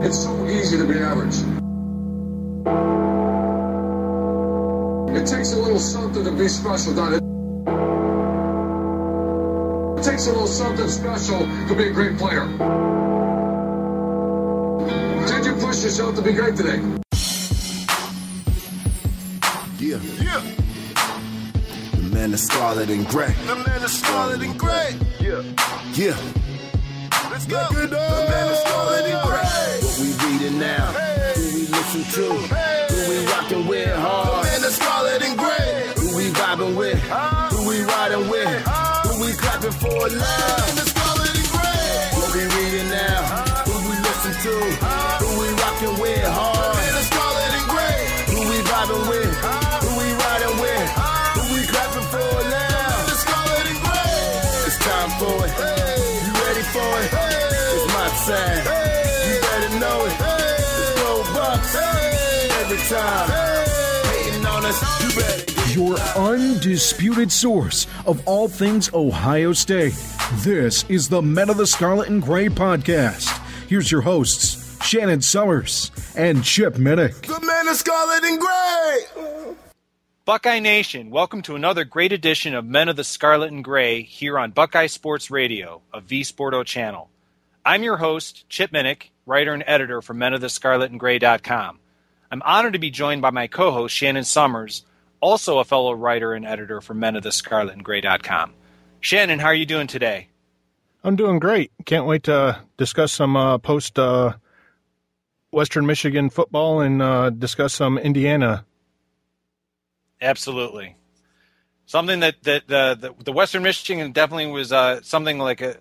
It's so easy to be average. It takes a little something to be special, doesn't it? It takes a little something special to be a great player. Did you push yourself to be great today? Yeah. The man of Scarlet and Gray. Yeah. Let's go. The man of Scarlet and Gray. What we reading now? Who we listen to? Who we rocking with? The man of Scarlet and Gray. Who we vibing with? Who we riding with? Who we clapping for love? The man of Scarlet and Gray. What we reading now? Who we listen to? Who we rocking with? The man of Scarlet and Gray. Who we vibing with? Who we riding with? Who we clapping for love? The Scarlet and Gray. It's time for it. You ready for it? It's my time. You better know it. It's go Bucks. Every time. Hating on us, you better. Your undisputed source of all things Ohio State. This is the Men of the Scarlet and Gray podcast. Here's your hosts, Shannon Summers and Chip Minnick. The man of Scarlet and Gray. Buckeye Nation, welcome to another great edition of Men of the Scarlet and Gray here on Buckeye Sports Radio, a V-Sporto channel. I'm your host, Chip Minnick, writer and editor for menofthescarletandgray.com. I'm honored to be joined by my co-host, Shannon Summers, also a fellow writer and editor for menofthescarletandgray.com. Shannon, how are you doing today? I'm doing great. Can't wait to discuss some post Western Michigan football and discuss some Indiana. Absolutely. Something that the Western Michigan definitely was something like a,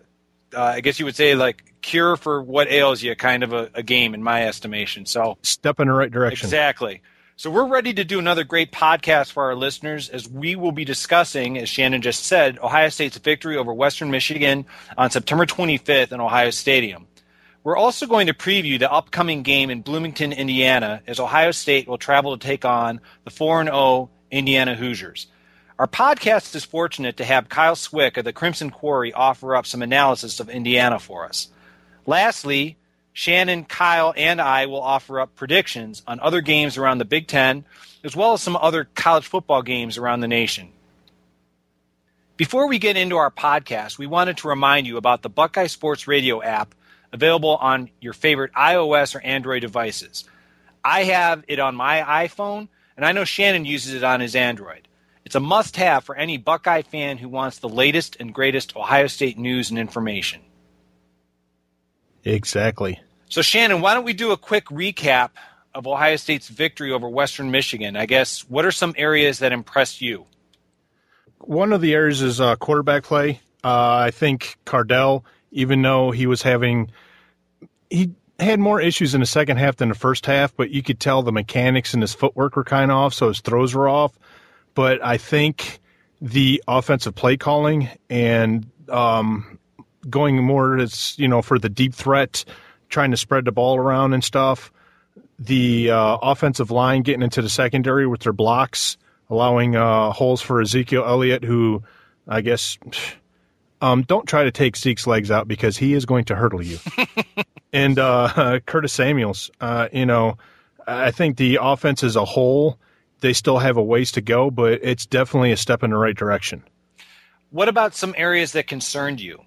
I guess you would say like cure for what ails you kind of a game in my estimation. So step in the right direction. Exactly. So we're ready to do another great podcast for our listeners as we will be discussing, as Shannon just said, Ohio State's victory over Western Michigan on September 25th in Ohio Stadium. We're also going to preview the upcoming game in Bloomington, Indiana, as Ohio State will travel to take on the 4-0 Indiana Hoosiers. Our podcast is fortunate to have Kyle Swick of the Crimson Quarry offer up some analysis of Indiana for us. Lastly, Shannon, Kyle, and I will offer up predictions on other games around the Big Ten, as well as some other college football games around the nation. Before we get into our podcast, we wanted to remind you about the Buckeye Sports Radio app available on your favorite iOS or Android devices. I have it on my iPhone, and I know Shannon uses it on his Android. It's a must-have for any Buckeye fan who wants the latest and greatest Ohio State news and information. Exactly. So, Shannon, why don't we do a quick recap of Ohio State's victory over Western Michigan? I guess, what are some areas that impressed you? One of the areas is quarterback play. I think Cardell, even though he had more issues in the second half than the first half, but you could tell the mechanics and his footwork were kind of off, so his throws were off. But I think the offensive play calling and going more as, for the deep threat, trying to spread the ball around and stuff. The offensive line getting into the secondary with their blocks, allowing holes for Ezekiel Elliott, who I guess don't try to take Zeke's legs out because he is going to hurdle you. And Curtis Samuels, I think the offense as a whole, they still have a ways to go, but it's definitely a step in the right direction. What about some areas that concerned you?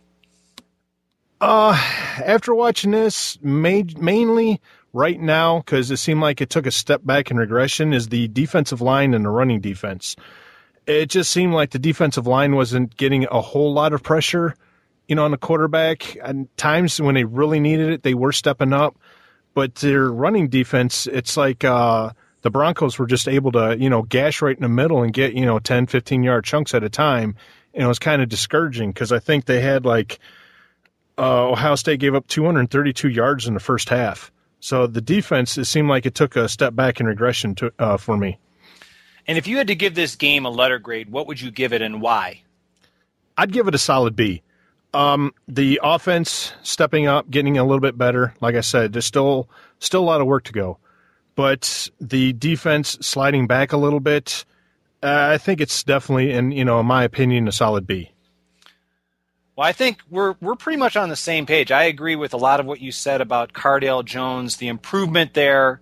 After watching this, mainly right now, because it seemed like it took a step back in regression, is the defensive line and the running defense. It just seemed like the defensive line wasn't getting a whole lot of pressure, on the quarterback. And times when they really needed it, they were stepping up. But their running defense, it's like the Broncos were just able to, gash right in the middle and get, 10, 15-yard chunks at a time. And it was kind of discouraging because I think they had Ohio State gave up 232 yards in the first half. So the defense, it seemed like it took a step back in regression for me. And if you had to give this game a letter grade, what would you give it and why? I'd give it a solid B. The offense stepping up, getting a little bit better. Like I said, there's still a lot of work to go. But the defense sliding back a little bit, I think it's definitely, in my opinion, a solid B. Well, I think we're pretty much on the same page. I agree with a lot of what you said about Cardale Jones, the improvement there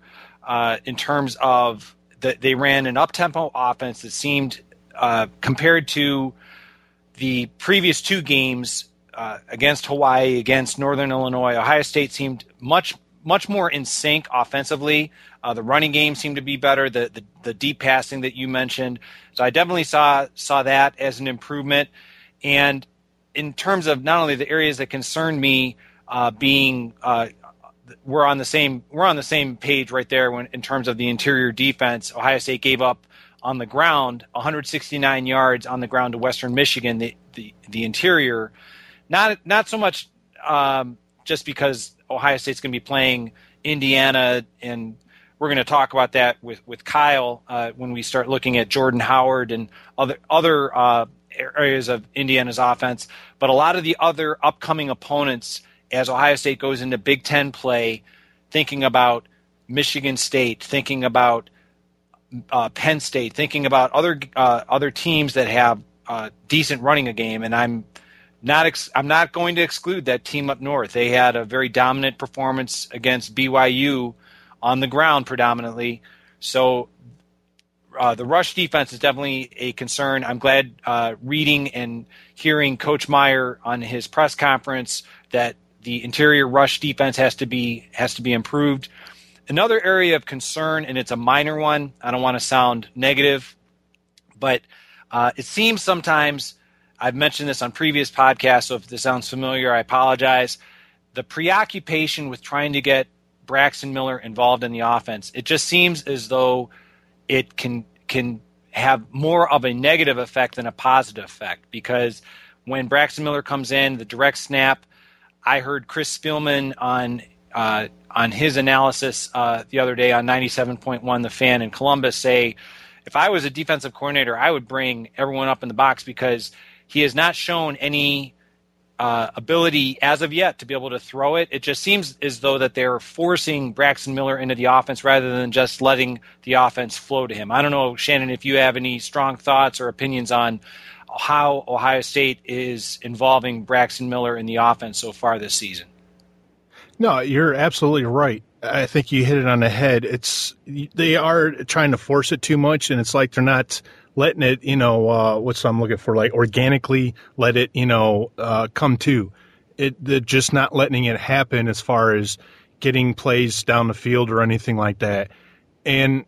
in terms of that they ran an up-tempo offense that seemed, compared to the previous two games against Hawaii, against Northern Illinois, Ohio State seemed much more in sync offensively. The running game seemed to be better, the deep passing that you mentioned. So I definitely saw that as an improvement. And in terms of not only the areas that concerned me we're on the same page right there in terms of the interior defense. Ohio State gave up on the ground 169 yards on the ground to Western Michigan, the interior. Not so much just because Ohio State's going to be playing Indiana, and we're going to talk about that with Kyle when we start looking at Jordan Howard and other areas of Indiana's offense, but a lot of the other upcoming opponents as Ohio State goes into Big Ten play, thinking about Michigan State, thinking about Penn State, thinking about other teams that have decent running a game, and I'm not going to exclude that team up north. They had a very dominant performance against BYU on the ground predominantly, so the rush defense is definitely a concern. I'm glad reading and hearing Coach Meyer on his press conference that the interior rush defense has to be improved. Another area of concern, and it's a minor one, I don't want to sound negative, but it seems sometimes, I've mentioned this on previous podcasts, so if this sounds familiar, I apologize, the preoccupation with trying to get Braxton Miller involved in the offense, it just seems as though it can have more of a negative effect than a positive effect, because when Braxton Miller comes in, the direct snap, I heard Chris Spielman on his analysis the other day on 97.1 The Fan in Columbus say, if I was a defensive coordinator, I would bring everyone up in the box because he has not shown any ability as of yet to be able to throw it. It just seems as though that they're forcing Braxton Miller into the offense rather than just letting the offense flow to him. I don't know, Shannon, if you have any strong thoughts or opinions on how Ohio State is involving Braxton Miller in the offense so far this season. No, you're absolutely right. I think you hit it on the head. They are trying to force it too much, and it's like they're not letting it, what's I'm looking for, like organically let it, come to. They're just not letting it happen as far as getting plays down the field or anything like that. And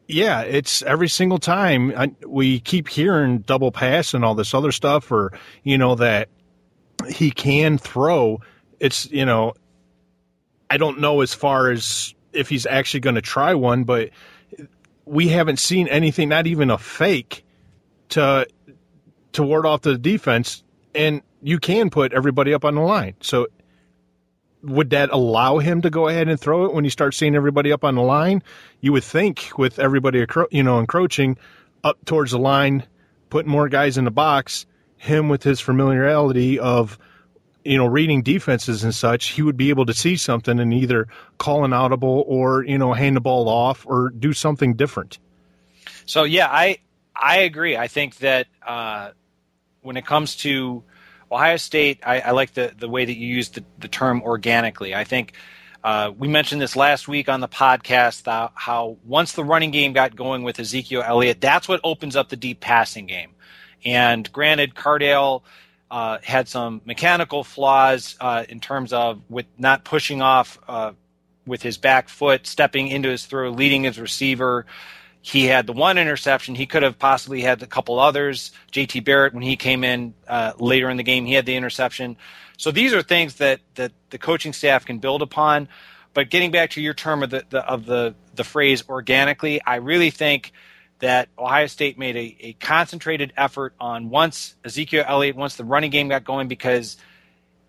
yeah, it's every single time we keep hearing double pass and all this other stuff, or, that he can throw. It's, I don't know as far as if he's actually going to try one, but we haven't seen anything, not even a fake to ward off the defense, and you can put everybody up on the line. So would that allow him to go ahead and throw it when you start seeing everybody up on the line? You would think with everybody encroaching up towards the line, putting more guys in the box, him with his familiarity of reading defenses and such, he would be able to see something and either call an audible or, hand the ball off or do something different. So, yeah, I agree. I think that when it comes to Ohio State, I like the way that you used the term organically. I think we mentioned this last week on the podcast, how once the running game got going with Ezekiel Elliott, that's what opens up the deep passing game. And granted, Cardale had some mechanical flaws in terms of with not pushing off with his back foot, stepping into his throw, leading his receiver. He had the one interception. He could have possibly had a couple others. J.T. Barrett, when he came in later in the game, he had the interception. So these are things that the coaching staff can build upon. But getting back to your term of the phrase organically, I really think that Ohio State made a concentrated effort on once Ezekiel Elliott, once the running game got going, because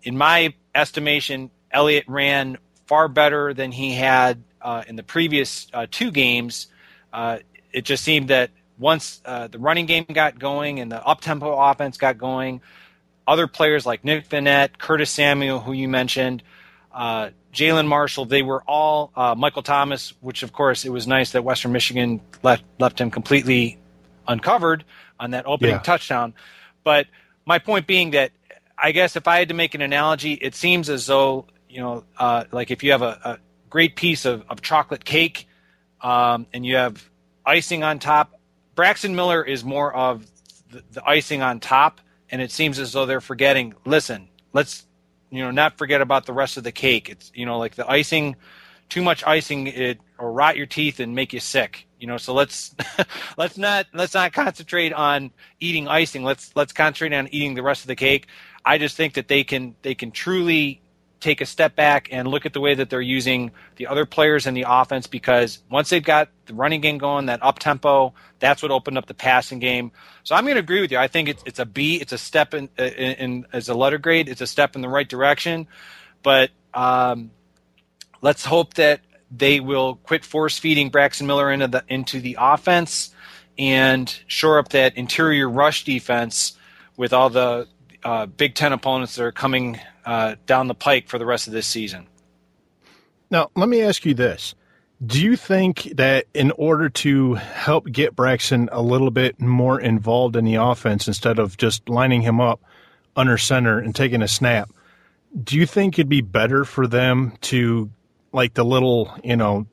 in my estimation, Elliott ran far better than he had in the previous two games. It just seemed that once the running game got going and the up-tempo offense got going, other players like Nick Vannett, Curtis Samuel, who you mentioned, Jalen Marshall, they were all Michael Thomas, which, of course, it was nice that Western Michigan left him completely uncovered on that opening touchdown. But my point being that I guess if I had to make an analogy, it seems as though, like if you have a great piece of chocolate cake and you have icing on top, Braxton Miller is more of the icing on top, and it seems as though they're forgetting, listen, let's not forget about the rest of the cake. It's like the icing, too much icing, it will rot your teeth and make you sick. So let's not concentrate on eating icing. Let's concentrate on eating the rest of the cake. I just think that they can truly take a step back and look at the way that they're using the other players in the offense, because once they've got the running game going, that up tempo, that's what opened up the passing game. So I'm going to agree with you. I think it's a B. It's a step in as a letter grade. It's a step in the right direction, but let's hope that they will quit force feeding Braxton Miller into the offense and shore up that interior rush defense with all the Big Ten opponents that are coming down the pike for the rest of this season. Now, let me ask you this. Do you think that in order to help get Braxton a little bit more involved in the offense instead of just lining him up under center and taking a snap, do you think it'd be better for them to, like the little,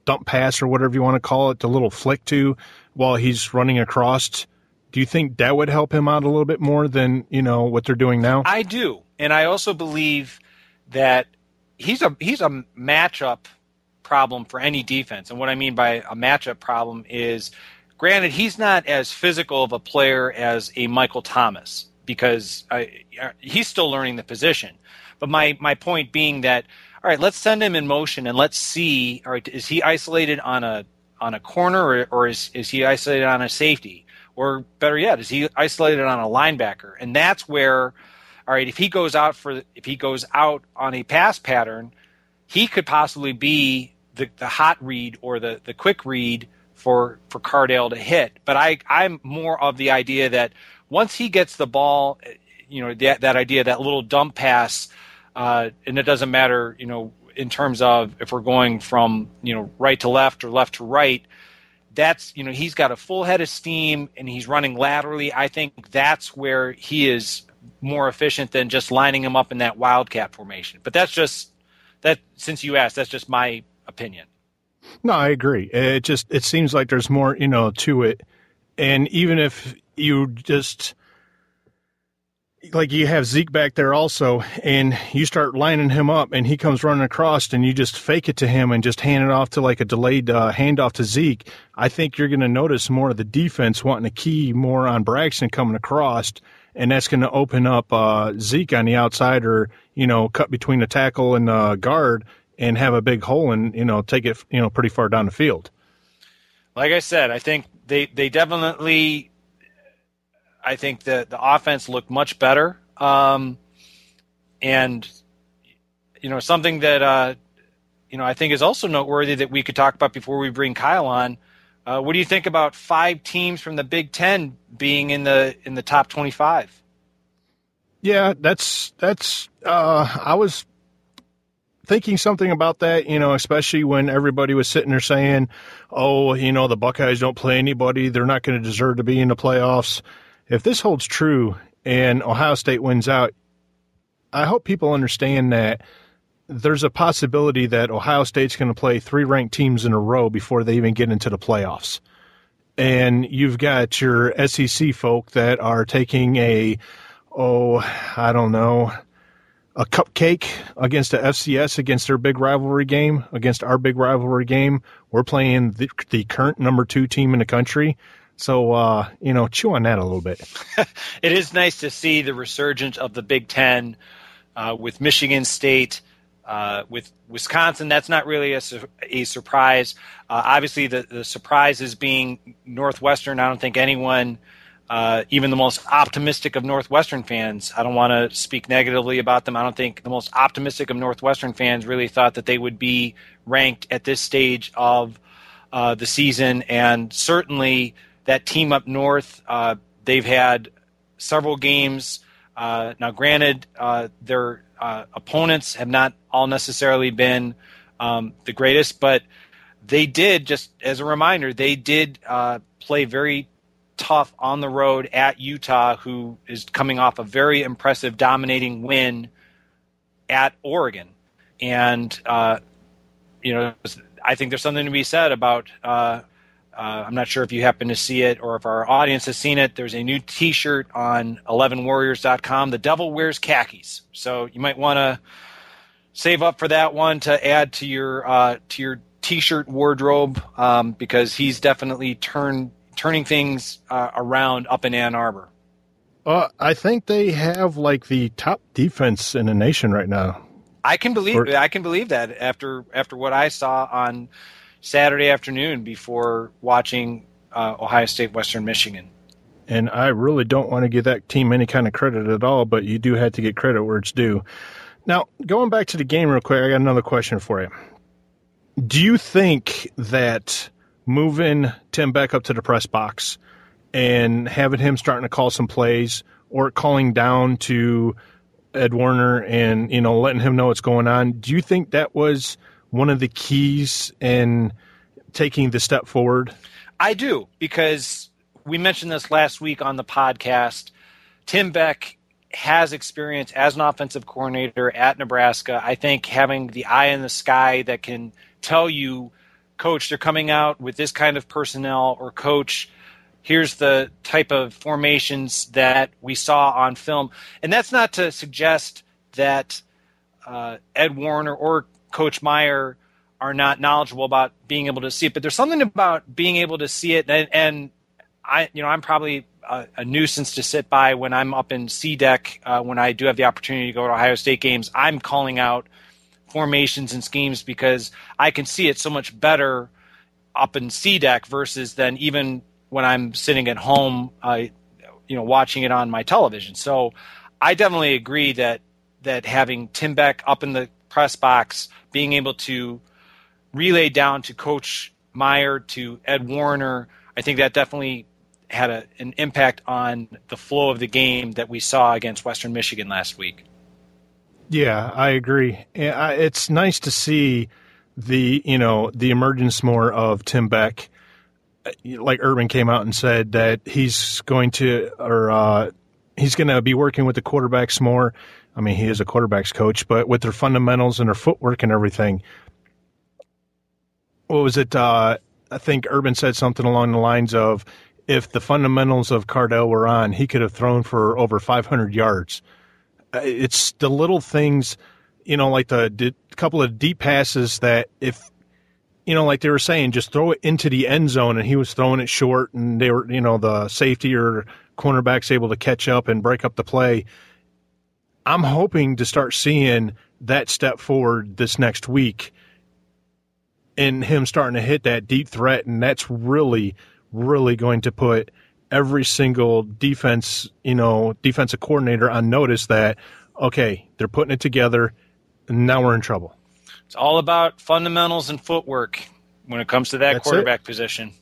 dump pass or whatever you want to call it, the little flick to while he's running across? Do you think that would help him out a little bit more than, what they're doing now? I do. And I also believe that he's a matchup problem for any defense. And what I mean by a matchup problem is, granted, he's not as physical of a player as a Michael Thomas, because he's still learning the position. But my point being that, all right, let's send him in motion and let's see, all right, is he isolated on a corner or is he isolated on a safety? Or better yet, is he isolated on a linebacker? And that's where, all right, if he goes out on a pass pattern, he could possibly be the hot read or the quick read for Cardale to hit. But I'm more of the idea that once he gets the ball, that idea, that little dump pass, and it doesn't matter, in terms of if we're going from, right to left or left to right, that's, he's got a full head of steam and he's running laterally. I think that's where he is more efficient than just lining him up in that wildcat formation. But since you asked, that's just my opinion. No, I agree. It seems like there's more, to it. And even if you just, like, you have Zeke back there also, and you start lining him up and he comes running across and you just fake it to him and just hand it off to like a delayed handoff to Zeke, I think you're going to notice more of the defense wanting to key more on Braxton coming across, and that's going to open up Zeke on the outside, or, cut between the tackle and the guard and have a big hole and, take it, pretty far down the field. Like I said, I think they definitely, I think the offense looked much better. And, something that, I think is also noteworthy that we could talk about before we bring Kyle on. What do you think about 5 teams from the Big Ten being in the top 25? Yeah, that's I was thinking something about that, especially when everybody was sitting there saying, oh, the Buckeyes don't play anybody, they're not going to deserve to be in the playoffs. If this holds true and Ohio State wins out, I hope people understand that there's a possibility that Ohio State's going to play 3 ranked teams in a row before they even get into the playoffs. And you've got your SEC folk that are taking a cupcake against the FCS, against their big rivalry game, against our big rivalry game. We're playing the current number 2 team in the country. So, chew on that a little bit. It is nice to see the resurgence of the Big Ten with Michigan State, with Wisconsin. That's not really a surprise. Obviously, the surprise is being Northwestern. I don't think anyone, even the most optimistic of Northwestern fans, I don't want to speak negatively about them. I don't think the most optimistic of Northwestern fans really thought that they would be ranked at this stage of the season. And certainly that team up north, they've had several games. Now, granted, their opponents have not all necessarily been the greatest, but they did, just as a reminder, they did play very tough on the road at Utah, who is coming off a very impressive, dominating win at Oregon. And, I think there's something to be said about I'm not sure if you happen to see it or if our audience has seen it. There's a new T-shirt on 11warriors.com. The Devil Wears Khakis. So you might want to save up for that one to add to your T-shirt wardrobe because he's definitely turning things around up in Ann Arbor. I think they have like the top defense in the nation right now. I can believe that after what I saw on Saturday afternoon before watching Ohio State Western Michigan. And I really don't want to give that team any kind of credit at all, but you do have to get credit where it's due. Now, going back to the game real quick, I got another question for you. Do you think that moving Tim Beck up to the press box and having him starting to call some plays or calling down to Ed Warner and, letting him know what's going on, do you think that was one of the keys in taking the step forward? I do, because we mentioned this last week on the podcast. Tim Beck has experience as an offensive coordinator at Nebraska. I think having the eye in the sky that can tell you, Coach, they're coming out with this kind of personnel, or Coach, here's the type of formations that we saw on film. And that's not to suggest that Ed Warner or Coach Meyer are not knowledgeable about being able to see it, but there's something about being able to see it. And I'm probably a nuisance to sit by when I'm up in C deck. When I do have the opportunity to go to Ohio State games, I'm calling out formations and schemes because I can see it so much better up in C deck versus than even when I'm sitting at home, watching it on my television. So I definitely agree that having Tim Beck up in the press box, being able to relay down to Coach Meyer, to Ed Warner, I think that definitely had an impact on the flow of the game that we saw against Western Michigan last week. Yeah, I agree. It's nice to see the emergence more of Tim Beck. Like Urban came out and said that he's going to be working with the quarterbacks more. I mean, he is a quarterbacks coach, but with their fundamentals and their footwork and everything. What was it? I think Urban said something along the lines of, if the fundamentals of Cardell were on, he could have thrown for over 500 yards. It's the little things, like the couple of deep passes that if, like they were saying, just throw it into the end zone, and he was throwing it short, and they were, the safety or cornerback's able to catch up and break up the play. I'm hoping to start seeing that step forward this next week and him starting to hit that deep threat, and that's really, really going to put every single defensive coordinator on notice that, okay, they're putting it together, and now we're in trouble. It's all about fundamentals and footwork when it comes to that quarterback position.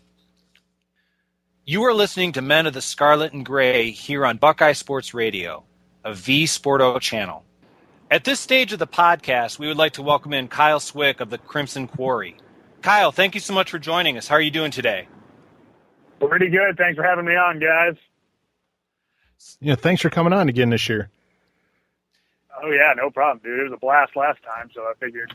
You are listening to Men of the Scarlet and Gray here on Buckeye Sports Radio, a V Sporto channel. At this stage of the podcast, we would like to welcome in Kyle Swick of the Crimson Quarry. Kyle, thank you so much for joining us. How are you doing today? Pretty good. Thanks for having me on, guys. Yeah, thanks for coming on again this year. Oh, yeah, no problem, dude. It was a blast last time, so I figured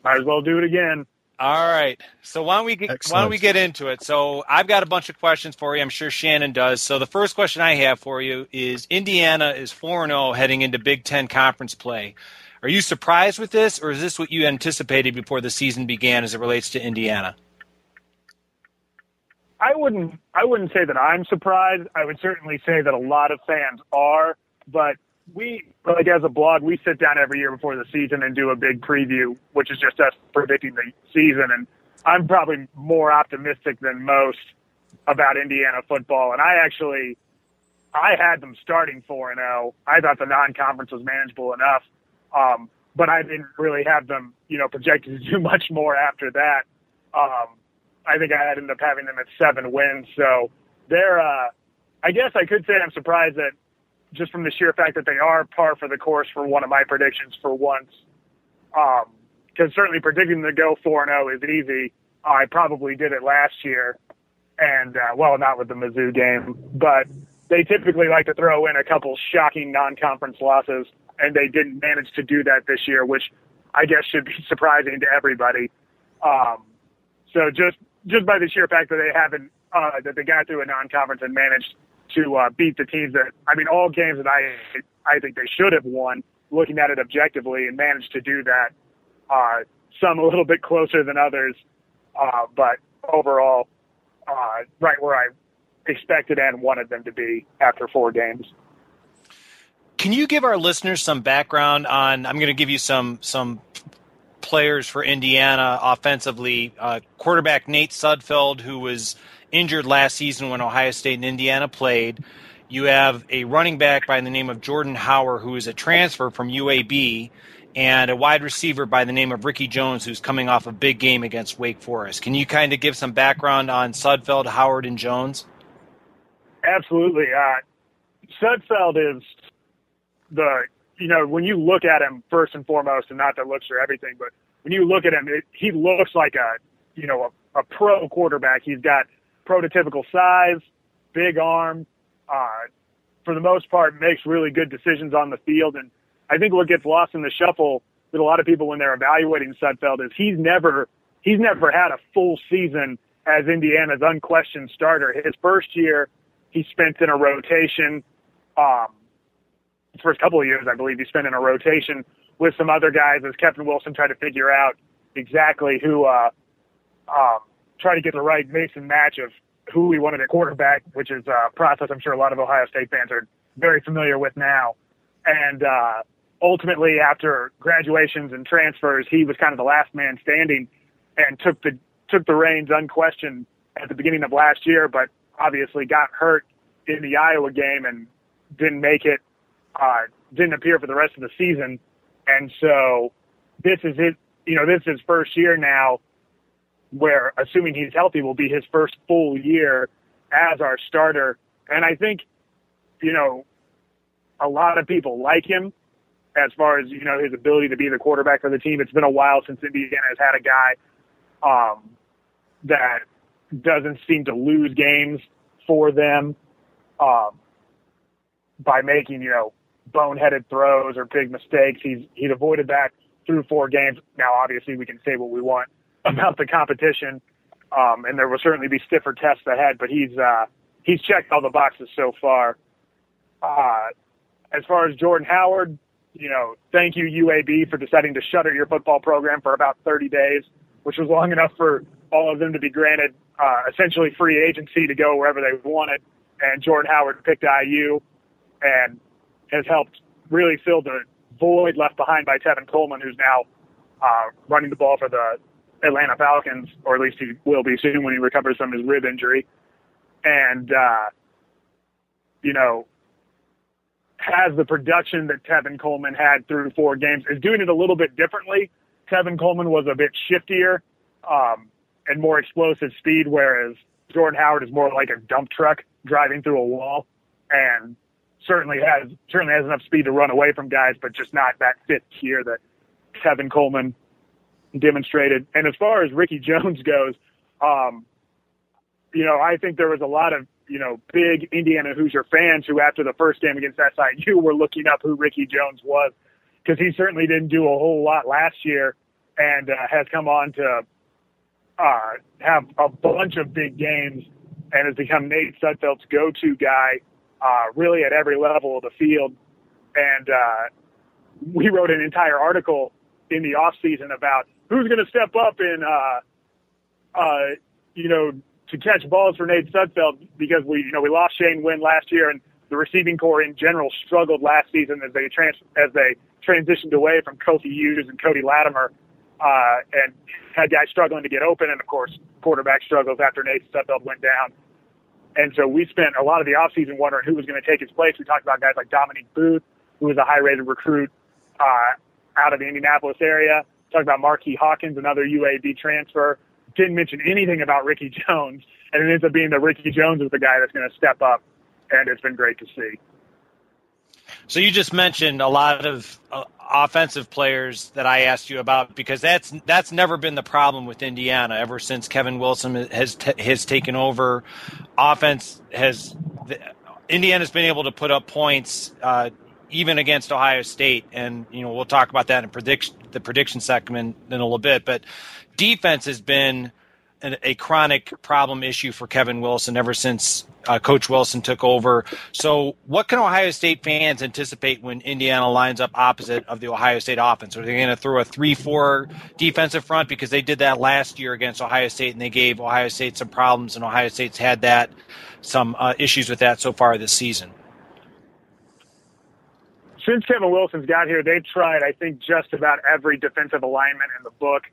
might as well do it again. All right. So why don't we get into it? So I've got a bunch of questions for you. I'm sure Shannon does. So the first question I have for you is, Indiana is 4-0 heading into Big Ten conference play. Are you surprised with this, or is this what you anticipated before the season began as it relates to Indiana? I wouldn't say that I'm surprised. I would certainly say that a lot of fans are, but we, like as a blog, we sit down every year before the season and do a big preview, which is just us predicting the season. And I'm probably more optimistic than most about Indiana football. And I had them starting 4-0. I thought the non-conference was manageable enough. But I didn't really have them, projected to do much more after that. I think I ended up having them at 7 wins. So they're, I guess I could say I'm surprised that just from the sheer fact that they are par for the course for one of my predictions for once. Because certainly predicting them to go 4-0 is easy. I probably did it last year. and not with the Mizzou game, but they typically like to throw in a couple shocking non-conference losses, and they didn't manage to do that this year, which I guess should be surprising to everybody. So just by the sheer fact that they haven't, that they got through a non-conference and managed to beat the teams that, all games that I think they should have won, looking at it objectively, and managed to do that. Some a little bit closer than others, but overall, right where I expected and wanted them to be after 4 games. Can you give our listeners some background on, I'm going to give you some players for Indiana offensively. Quarterback Nate Sudfeld, who was injured last season when Ohio State and Indiana played. You have a running back by the name of Jordan Howard, who is a transfer from UAB, and a wide receiver by the name of Ricky Jones, who's coming off a big game against Wake Forest. Can you kind of give some background on Sudfeld, Howard, and Jones? Absolutely. Sudfeld is when you look at him first and foremost, and not that looks for everything, but when you look at him, he looks like a pro quarterback. He's got prototypical size, big arm, for the most part makes really good decisions on the field. And I think what gets lost in the shuffle with a lot of people when they're evaluating Sudfeld is he's never had a full season as Indiana's unquestioned starter. His first year, he spent in a rotation. His first couple of years, I believe, he spent in a rotation with some other guys as Kevin Wilson tried to figure out exactly who, try to get the right mix and match of who he wanted at quarterback, which is a process I'm sure a lot of Ohio State fans are very familiar with now. And ultimately, after graduations and transfers, he was kind of the last man standing and took the reins unquestioned at the beginning of last year, but obviously got hurt in the Iowa game and didn't make it, didn't appear for the rest of the season. And so this is it. This is his first year now where, assuming he's healthy, will be his first full year as our starter. And I think, a lot of people like him as far as, his ability to be the quarterback for the team. It's been a while since Indiana has had a guy that doesn't seem to lose games for them by making, boneheaded throws or big mistakes. He's avoided that through 4 games. Now, obviously, we can say what we want about the competition, and there will certainly be stiffer tests ahead, but he's checked all the boxes so far. As far as Jordan Howard, thank you, UAB, for deciding to shutter your football program for about 30 days, which was long enough for all of them to be granted essentially free agency to go wherever they wanted. And Jordan Howard picked IU and has helped really fill the void left behind by Tevin Coleman, who's now running the ball for the Atlanta Falcons, or at least he will be soon when he recovers from his rib injury. And, has the production that Tevin Coleman had through 4 games, is doing it a little bit differently. Tevin Coleman was a bit shiftier and more explosive speed, whereas Jordan Howard is more like a dump truck driving through a wall, and certainly has enough speed to run away from guys, but just not that 5th gear that Tevin Coleman demonstrated. And as far as Ricky Jones goes, I think there was a lot of, big Indiana Hoosier fans who, after the first game against SIU, were looking up who Ricky Jones was, because he certainly didn't do a whole lot last year and has come on to have a bunch of big games and has become Nate Sudfeld's go-to guy really at every level of the field. And we wrote an entire article in the offseason about who's going to step up and, to catch balls for Nate Sudfeld, because we lost Shane Wynn last year, and the receiving corps in general struggled last season as they transitioned away from Kofi Hughes and Cody Latimer, and had guys struggling to get open, and of course quarterback struggles after Nate Sudfeld went down. And so we spent a lot of the offseason wondering who was going to take his place. We talked about guys like Dominique Booth, who was a high-rated recruit out of the Indianapolis area. Talked about Marquis Hawkins, another UAB transfer. Didn't mention anything about Ricky Jones, and it ends up being that Ricky Jones is the guy that's going to step up, and it's been great to see. So you just mentioned a lot of offensive players that I asked you about, because that's never been the problem with Indiana ever since Kevin Wilson has taken over. Indiana's been able to put up points even against Ohio State, and we'll talk about that in the prediction segment in a little bit. But defense has been a chronic problem issue for Kevin Wilson ever since Coach Wilson took over. So what can Ohio State fans anticipate when Indiana lines up opposite of the Ohio State offense? Are they going to throw a 3-4 defensive front, because they did that last year against Ohio State and they gave Ohio State some problems, and Ohio State's had some issues with that so far this season? Since Kevin Wilson's got here, they've tried, I think, just about every defensive alignment in the book,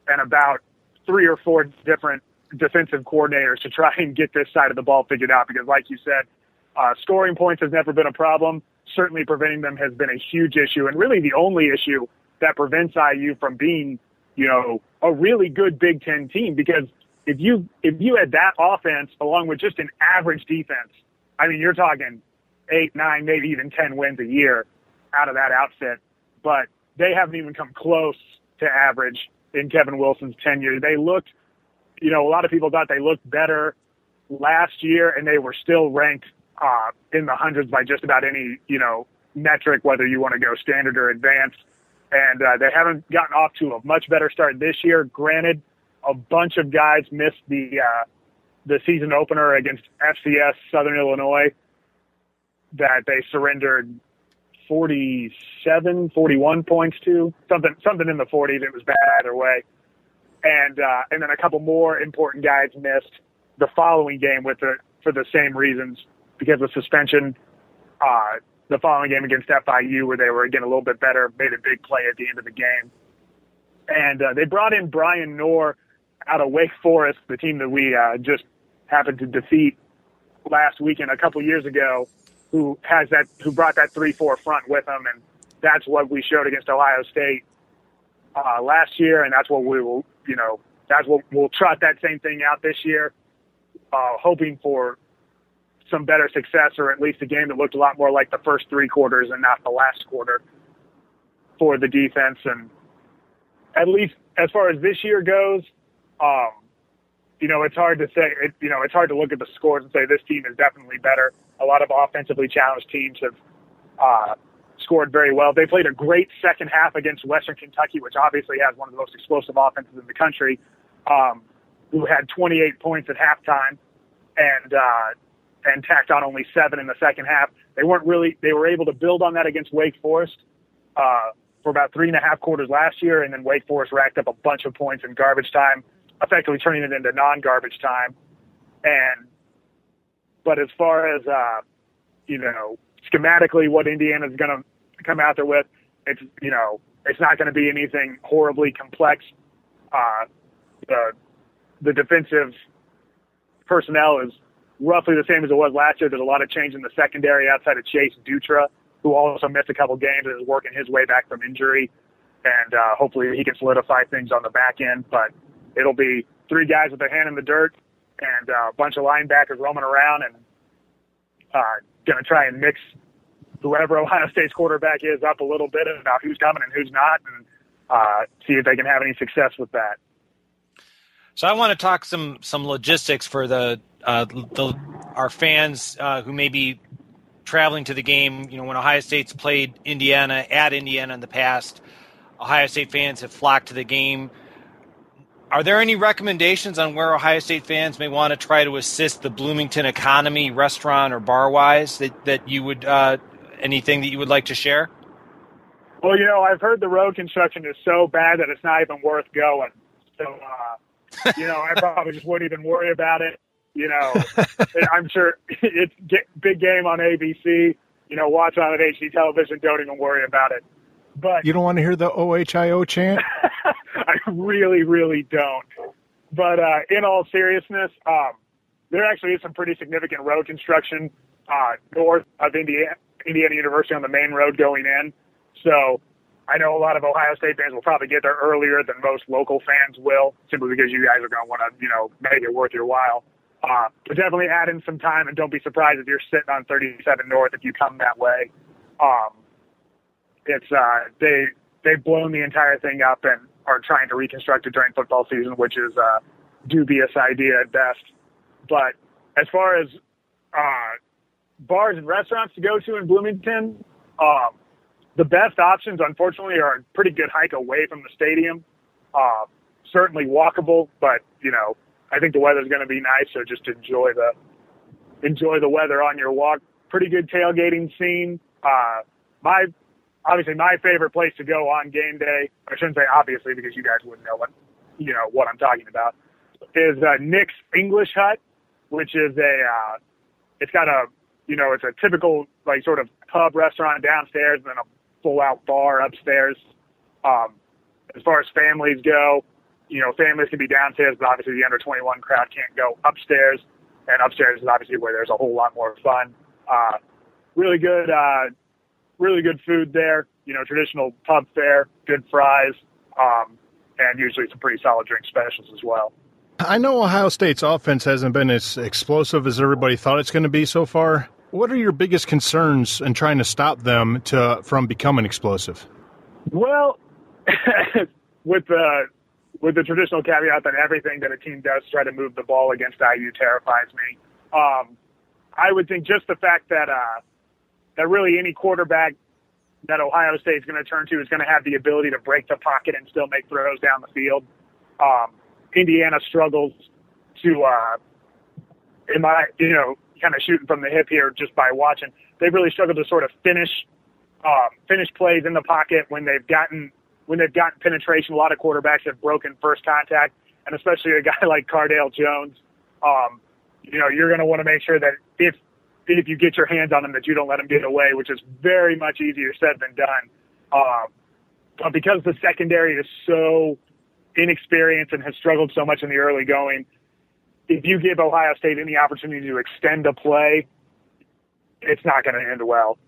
and about 3 or 4 different defensive coordinators to try and get this side of the ball figured out. Because, like you said, scoring points has never been a problem. Certainly preventing them has been a huge issue, and really the only issue that prevents IU from being, a really good Big Ten team. Because if you had that offense along with just an average defense, I mean, you're talking 8, 9, maybe even 10 wins a year out of that outfit. But they haven't even come close to average in Kevin Wilson's tenure. They looked, a lot of people thought they looked better last year, and they were still ranked in the hundreds by just about any, metric, whether you want to go standard or advanced. And they haven't gotten off to a much better start this year. Granted, a bunch of guys missed the season opener against FCS Southern Illinois that they surrendered 41 points to, something in the 40s. It was bad either way. And then a couple more important guys missed the following game for the same reasons, because of suspension. The following game against FIU, where they were, again, a little bit better, made a big play at the end of the game. And they brought in Brian Knorr out of Wake Forest, the team that we just happened to defeat last weekend a couple years ago, who brought that 3-4 front with him. And that's what we showed against Ohio State last year, and that's what we'll trot that same thing out this year, hoping for some better success, or at least a game that looked a lot more like the first 3 quarters and not the last quarter for the defense. And at least as far as this year goes, it's hard to say. It's hard to look at the scores and say this team is definitely better. A lot of offensively challenged teams have scored very well. They played a great second half against Western Kentucky, which obviously has one of the most explosive offenses in the country, who had 28 points at halftime and tacked on only 7 in the second half. They were able to build on that against Wake Forest for about 3.5 quarters last year, and then Wake Forest racked up a bunch of points in garbage time, effectively turning it into non-garbage time. But as far as, schematically what Indiana's going to come out there with, it's not going to be anything horribly complex. The defensive personnel is roughly the same as it was last year. There's a lot of change in the secondary outside of Chase Dutra, who also missed a couple games and is working his way back from injury. And hopefully he can solidify things on the back end. But it'll be 3 guys with their hand in the dirt and a bunch of linebackers roaming around, and going to try and mix whoever Ohio State's quarterback is up a little bit about who's coming and who's not, and see if they can have any success with that. So I want to talk some logistics for our fans who may be traveling to the game. When Ohio State's played Indiana in the past, Ohio State fans have flocked to the game. Are there any recommendations on where Ohio State fans may want to try to assist the Bloomington economy, restaurant or bar-wise, that you would anything that you would like to share? Well, I've heard the road construction is so bad that it's not even worth going. So, I probably just wouldn't even worry about it. I'm sure it's big game on ABC. Watch on HD television. Don't even worry about it. But you don't want to hear the OHIO chant? I really, really don't. But in all seriousness, there actually is some pretty significant road construction north of Indiana University on the main road going in. So I know a lot of Ohio State fans will probably get there earlier than most local fans will, simply because you guys are going to want to, make it worth your while. But definitely add in some time, and don't be surprised if you're sitting on 37 North if you come that way. They've blown the entire thing up and are trying to reconstruct it during football season, which is a dubious idea at best. But as far as bars and restaurants to go to in Bloomington, the best options, unfortunately, are a pretty good hike away from the stadium. Certainly walkable, but, I think the weather's going to be nice, so just enjoy the weather on your walk. Pretty good tailgating scene. My favorite place to go on game day, I shouldn't say obviously because you guys wouldn't know what I'm talking about, is Nick's English Hut, which is it's a typical sort of pub restaurant downstairs and then a full out bar upstairs. As far as families go, families can be downstairs, but obviously the under 21 crowd can't go upstairs, and upstairs is obviously where there's a whole lot more fun. Really good food there, traditional pub fare, good fries, and usually some pretty solid drink specials as well. I know Ohio State's offense hasn't been as explosive as everybody thought it's going to be so far. What are your biggest concerns in trying to stop them from becoming explosive? Well, with the traditional caveat that everything that a team does try to move the ball against IU terrifies me. I would think just the fact that really any quarterback that Ohio State is going to turn to is going to have the ability to break the pocket and still make throws down the field. Indiana struggles to, kind of shooting from the hip here just by watching. They've really struggled to sort of finish plays in the pocket when they've gotten penetration. A lot of quarterbacks have broken first contact, and especially a guy like Cardale Jones. You're going to want to make sure that if you get your hands on him, that you don't let him get away, which is very much easier said than done. But because the secondary is so inexperienced and has struggled so much in the early going, if you give Ohio State any opportunity to extend a play, it's not going to end well.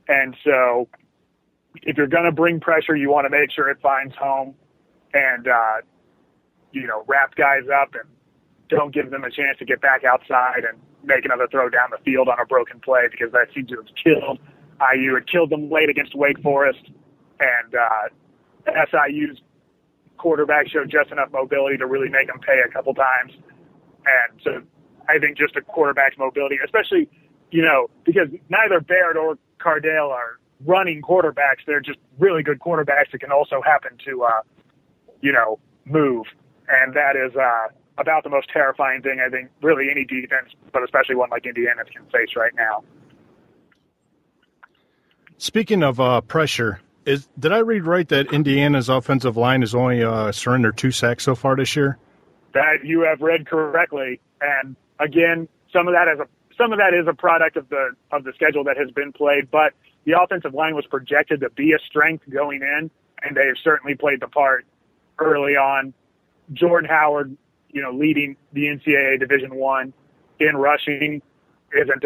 And so if you're going to bring pressure, you want to make sure it finds home and, wrap guys up and don't give them a chance to get back outside and make another throw down the field on a broken play, because that seems to have killed IU. It killed them late against Wake Forest, and SIU's quarterback showed just enough mobility to really make them pay a couple times. And so I think just a quarterback's mobility, especially, because neither Barrett or Cardale are running quarterbacks. They're just really good quarterbacks that can also happen to, move. And that is about the most terrifying thing I think really any defense, but especially one like Indiana, can face right now. Speaking of pressure, did I read right that Indiana's offensive line has only surrendered 2 sacks so far this year? That you have read correctly. And again, some of that is a product of the schedule that has been played, but the offensive line was projected to be a strength going in, and they have certainly played the part early on. Jordan Howard, leading the NCAA Division I in rushing isn't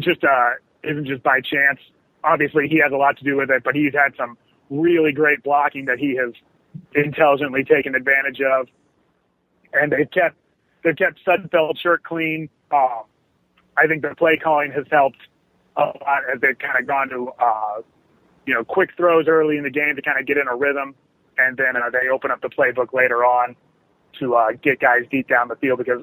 just by chance. Obviously, he has a lot to do with it, but he's had some really great blocking that he has intelligently taken advantage of, and they've kept Sudfeld's shirt clean. I think the play calling has helped a lot as they've kind of gone to quick throws early in the game to kind of get in a rhythm, and then they open up the playbook later on to get guys deep down the field, because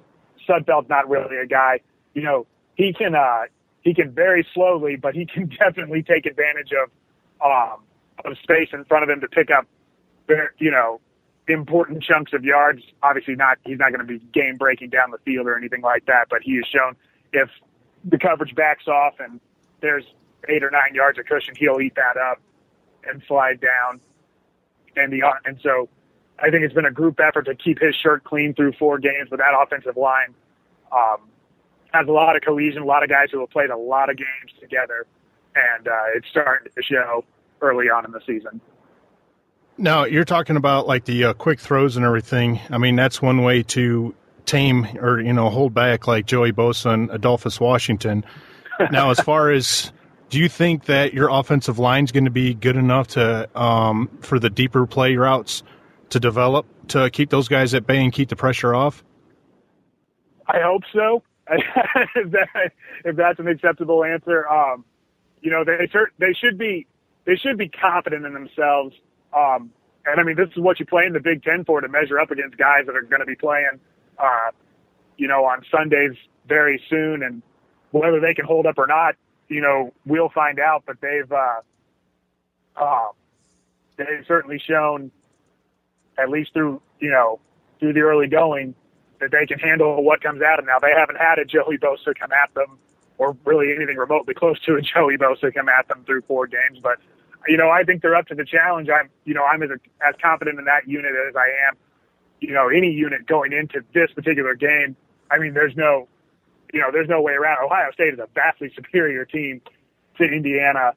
Sudfeld's not really a guy. He can very slowly, but he can definitely take advantage of space in front of him to pick up, important chunks of yards. Obviously he's not going to be game breaking down the field or anything like that, but he has shown if the coverage backs off and there's 8 or 9 yards of cushion, he'll eat that up and slide down. And so I think it's been a group effort to keep his shirt clean through 4 games, but that offensive line has a lot of cohesion, a lot of guys who have played a lot of games together, and it's starting to show early on in the season. Now, you're talking about like the quick throws and everything. I mean, that's one way to tame or, hold back like Joey Bosa and Adolphus Washington. Now, as far as, do you think that your offensive line is going to be good enough to for the deeper play routes to develop to keep those guys at bay and keep the pressure off? I hope so. if that's an acceptable answer, they should be confident in themselves. And I mean, this is what you play in the Big Ten for, to measure up against guys that are going to be playing, on Sundays very soon, and whether they can hold up or not, we'll find out. But they've certainly shown, at least through the early going, that they can handle what comes at them. Now, they haven't had a Joey Bosa come at them, or really anything remotely close to a Joey Bosa come at them through 4 games. But, I think they're up to the challenge. I'm as confident in that unit as I am, any unit going into this particular game. I mean, there's no way around. Ohio State is a vastly superior team to Indiana,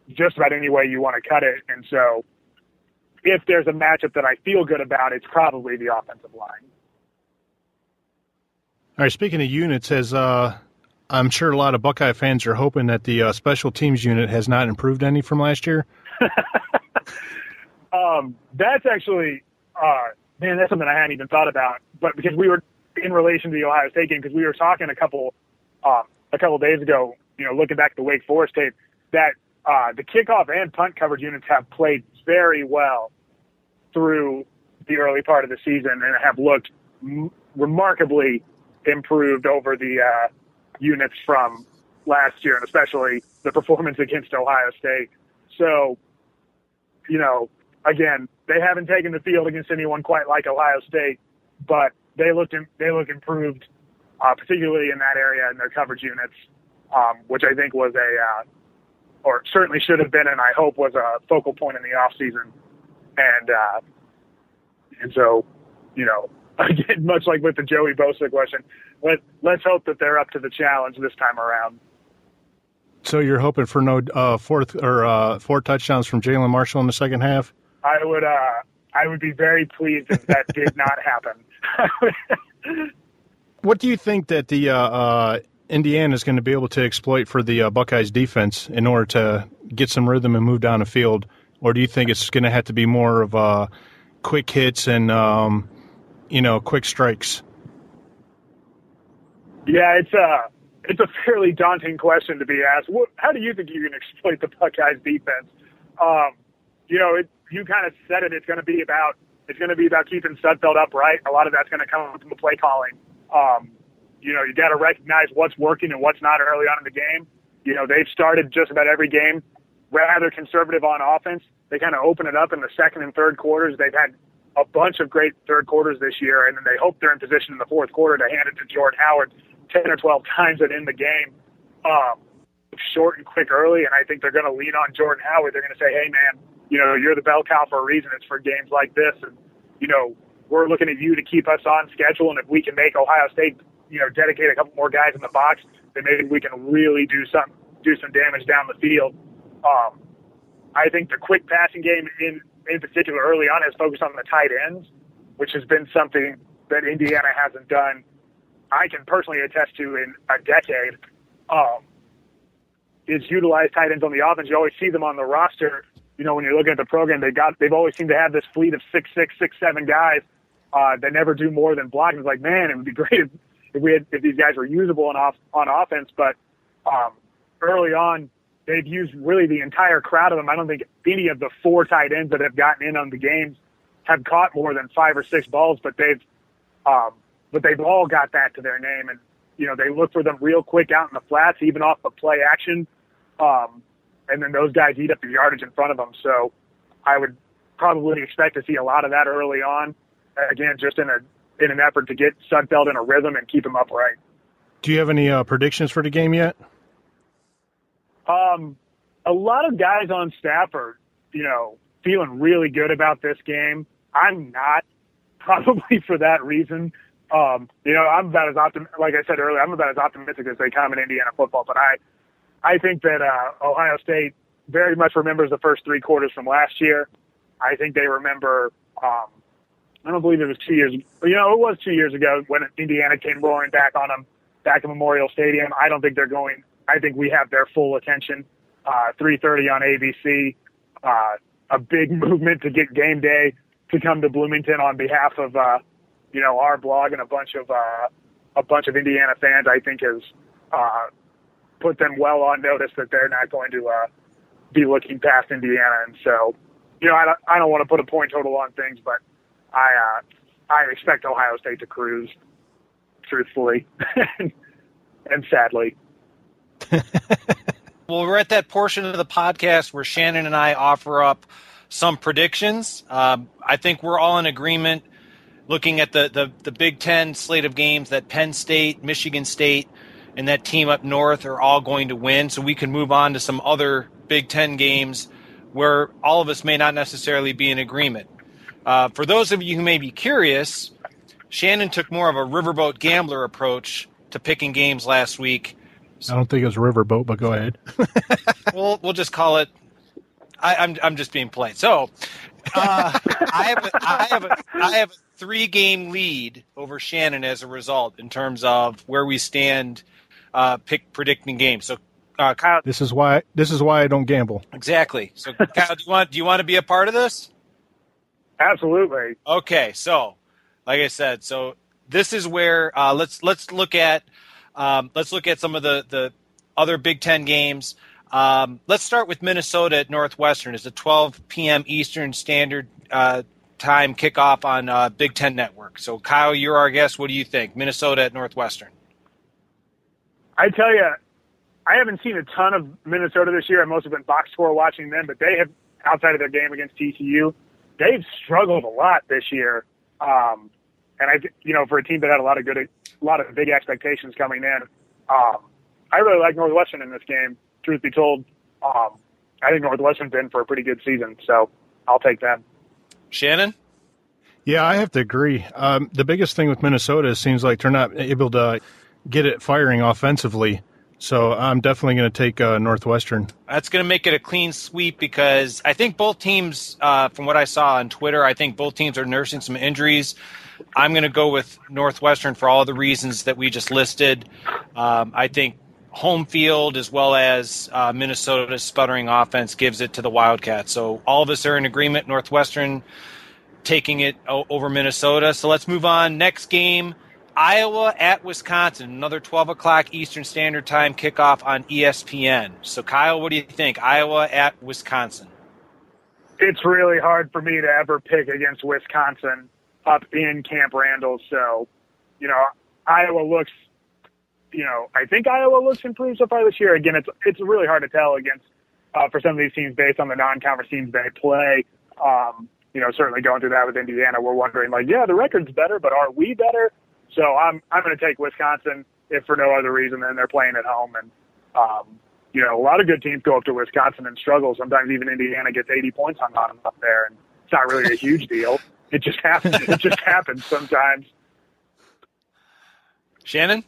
just about any way you want to cut it. And so if there's a matchup that I feel good about, it's probably the offensive line. All right, speaking of units, I'm sure a lot of Buckeye fans are hoping that the special teams unit has not improved any from last year. That's actually, that's something I hadn't even thought about. But because we were in relation to the Ohio State game, because we were talking a couple days ago, looking back at the Wake Forest tape, that the kickoff and punt coverage units have played very well through the early part of the season and have looked remarkably improved over the units from last year, and especially the performance against Ohio State. So, again, they haven't taken the field against anyone quite like Ohio State, but they look improved, particularly in that area in their coverage units, which I think was or certainly should have been, and I hope was a focal point in the offseason. And so, again, much like with the Joey Bosa question, let's hope that they're up to the challenge this time around. So you're hoping for no 4 touchdowns from Jalen Marshall in the second half? I would be very pleased if that did not happen. What do you think that the Indiana is going to be able to exploit for the Buckeyes defense in order to get some rhythm and move down the field? Or do you think it's going to have to be more of quick hits and, quick strikes? Yeah, it's a fairly daunting question to be asked. How do you think you can exploit the Buckeyes defense? You kind of said it. It's going to be about keeping Sudfeld upright. A lot of that's going to come from the play calling. You got to recognize what's working and what's not early on in the game. They've started just about every game rather conservative on offense. They kind of open it up in the second and third quarters. They've had a bunch of great third quarters this year, and then they hope they're in position in the fourth quarter to hand it to Jordan Howard 10 or 12 times and in the game, short and quick early. And I think they're going to lean on Jordan Howard. They're going to say, hey, man, you're the bell cow for a reason. It's for games like this. And, we're looking at you to keep us on schedule. And if we can make Ohio State, dedicate a couple more guys in the box, then maybe we can really do some damage down the field. I think the quick passing game in particular early on has focused on the tight ends, which has been something that Indiana hasn't done. I can personally attest to in a decade, is utilize tight ends on the offense. You always see them on the roster. When you're looking at the program, they've always seemed to have this fleet of 6'6", 6'7" guys that never do more than block. It's like, man, it would be great if these guys were usable on offense. But early on, they've used really the entire crowd of them. I don't think any of the 4 tight ends that have gotten in on the games have caught more than 5 or 6 balls, but they've all got that to their name. And, they look for them real quick out in the flats, even off the play action. And then those guys eat up the yardage in front of them. So I would probably expect to see a lot of that early on. Again, just in an effort to get Sudfeld in a rhythm and keep him upright. Do you have any predictions for the game yet? A lot of guys on staff are, feeling really good about this game. I'm not, probably for that reason. I'm about as like I said earlier, I'm about as optimistic as they come in Indiana football. But I think that Ohio State very much remembers the first 3 quarters from last year. I think they remember. I don't believe it was 2 years. It was 2 years ago when Indiana came roaring back on them back at Memorial Stadium. I don't think they're going. I think we have their full attention. 3:30 on ABC. A big movement to get game day to come to Bloomington on behalf of our blog and a bunch of a bunch of Indiana fans, I think, has put them well on notice that they're not going to be looking past Indiana. And so, I don't want to put a point total on things, but I expect Ohio State to cruise, truthfully and sadly. Well, we're at that portion of the podcast where Shannon and I offer up some predictions. I think we're all in agreement looking at the Big Ten slate of games that Penn State, Michigan State, and that team up north are all going to win. So we can move on to some other Big Ten games where all of us may not necessarily be in agreement. For those of you who may be curious, Shannon took more of a riverboat gambler approach to picking games last week. I don't think it was a riverboat, but go ahead. We'll just call it. I'm just being polite. So I have a 3-game lead over Shannon as a result in terms of where we stand predicting games. So Kyle, this is why I don't gamble. Exactly. So Kyle, do you want to be a part of this? Absolutely. Okay. So like I said, so this is where let's look at some of the other Big Ten games. Let's start with Minnesota at Northwestern. It's a 12 p.m. Eastern Standard Time kickoff on Big Ten Network. So, Kyle, you're our guest. What do you think? Minnesota at Northwestern. I tell you, I haven't seen a ton of Minnesota this year. I mostly been box score watching them, but they have, outside of their game against TCU, they've struggled a lot this year. And for a team that had a lot of big expectations coming in, I really like Northwestern in this game. Truth be told, I think Northwestern's in for a pretty good season, so I'll take them. Shannon? Yeah, I have to agree. The biggest thing with Minnesota, it seems like they're not able to get it firing offensively. So I'm definitely going to take Northwestern. That's going to make it a clean sweep because I think both teams, from what I saw on Twitter, I think both teams are nursing some injuries. I'm going to go with Northwestern for all the reasons that we just listed. I think home field as well as Minnesota's sputtering offense gives it to the Wildcats. So all of us are in agreement, Northwestern taking it over Minnesota. So let's move on. Next game, Iowa at Wisconsin, another 12 o'clock Eastern Standard Time kickoff on ESPN. So, Kyle, what do you think? Iowa at Wisconsin. It's really hard for me to ever pick against Wisconsin up in Camp Randall. So, Iowa looks, I think Iowa looks improved so far this year. Again, it's really hard to tell against for some of these teams based on the non-conference teams they play. Certainly going through that with Indiana, we're wondering, the record's better, but are we better? So I'm going to take Wisconsin, if for no other reason than they're playing at home. And, a lot of good teams go up to Wisconsin and struggle. Sometimes even Indiana gets 80 points hung on them up there, and it's not really a huge deal. It just happens. It just happens sometimes. Shannon?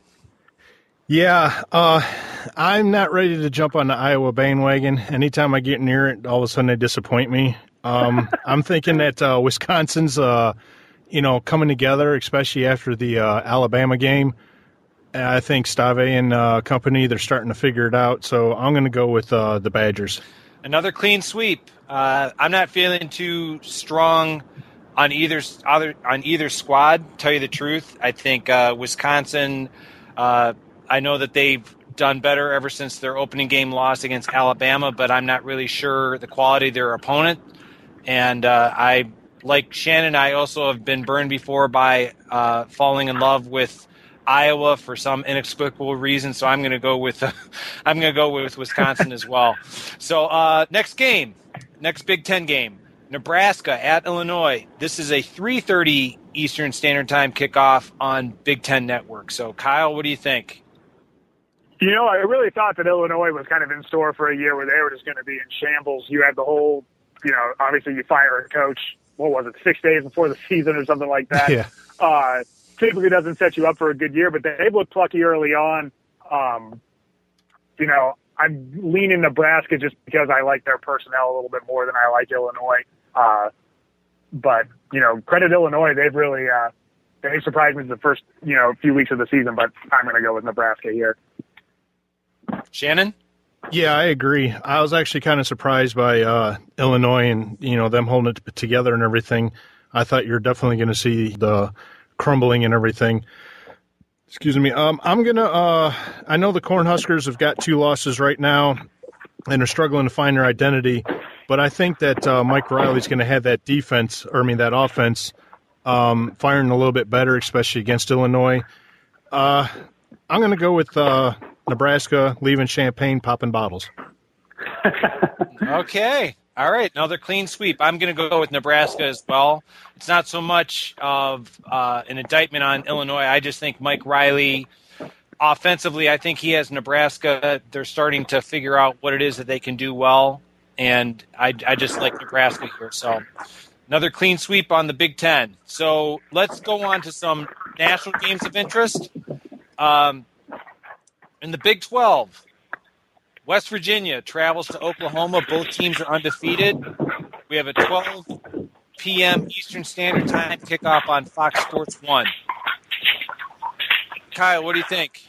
Yeah, I'm not ready to jump on the Iowa bandwagon. Anytime I get near it, all of a sudden they disappoint me. I'm thinking that Wisconsin's coming together, especially after the Alabama game. And I think Stave and company, they're starting to figure it out. So I'm going to go with the Badgers. Another clean sweep. I'm not feeling too strong on either squad, tell you the truth. I think Wisconsin, I know that they've done better ever since their opening game loss against Alabama, but I'm not really sure the quality of their opponent. And I, like Shannon, I also have been burned before by falling in love with Iowa for some inexplicable reason. So I'm going to go with Wisconsin as well. So next Big Ten game, Nebraska at Illinois. This is a 3:30 Eastern Standard Time kickoff on Big Ten Network. So Kyle, what do you think? I really thought that Illinois was kind of in store for a year where they were just going to be in shambles. You had the whole, obviously you fire a coach, 6 days before the season or something like that. Yeah. Typically doesn't set you up for a good year, but they looked plucky early on. I'm leaning Nebraska just because I like their personnel a little bit more than I like Illinois. But credit Illinois. They've really, they surprised me the first, few weeks of the season, but I'm going to go with Nebraska here. Shannon? Yeah, I agree. I was actually kind of surprised by Illinois and, them holding it together and everything. I thought you're definitely going to see the crumbling and everything. Excuse me. I'm gonna. I know the Cornhuskers have got 2 losses right now, and are struggling to find their identity. But I think that Mike Riley's going to have that that offense firing a little bit better, especially against Illinois. I'm going to go with Nebraska leaving Champaign, popping bottles. Okay. All right. Another clean sweep. I'm going to go with Nebraska as well. It's not so much of an indictment on Illinois. I just think Mike Riley, offensively, I think he has Nebraska. They're starting to figure out what it is that they can do well. And I just like Nebraska here. So another clean sweep on the Big Ten. So let's go on to some national games of interest. In the Big 12, West Virginia travels to Oklahoma. Both teams are undefeated. We have a 12 p.m. Eastern Standard Time kickoff on Fox Sports 1. Kyle, what do you think?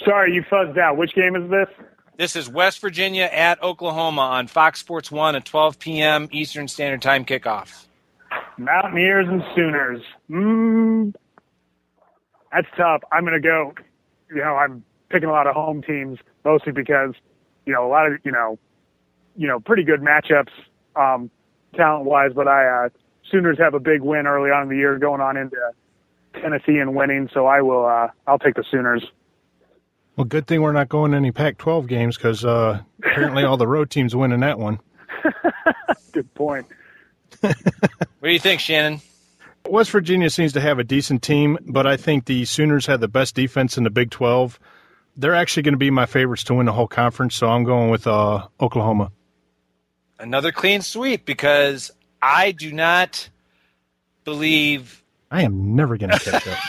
Sorry, you fuzzed out. Which game is this? This is West Virginia at Oklahoma on Fox Sports 1 at 12 p.m. Eastern Standard Time kickoff. Mountaineers and Sooners. That's tough. I'm going to go, I'm picking a lot of home teams, mostly because, a lot of, pretty good matchups talent-wise, but Sooners have a big win early on in the year going on into Tennessee and winning, so I'll take the Sooners. Well, good thing we're not going to any Pac-12 games because apparently all the road teams win in that one. Good point. What do you think, Shannon? West Virginia seems to have a decent team, but I think the Sooners have the best defense in the Big 12. They're actually going to be my favorites to win the whole conference, so I'm going with Oklahoma. Another clean sweep because I do not believe I am never going to catch up.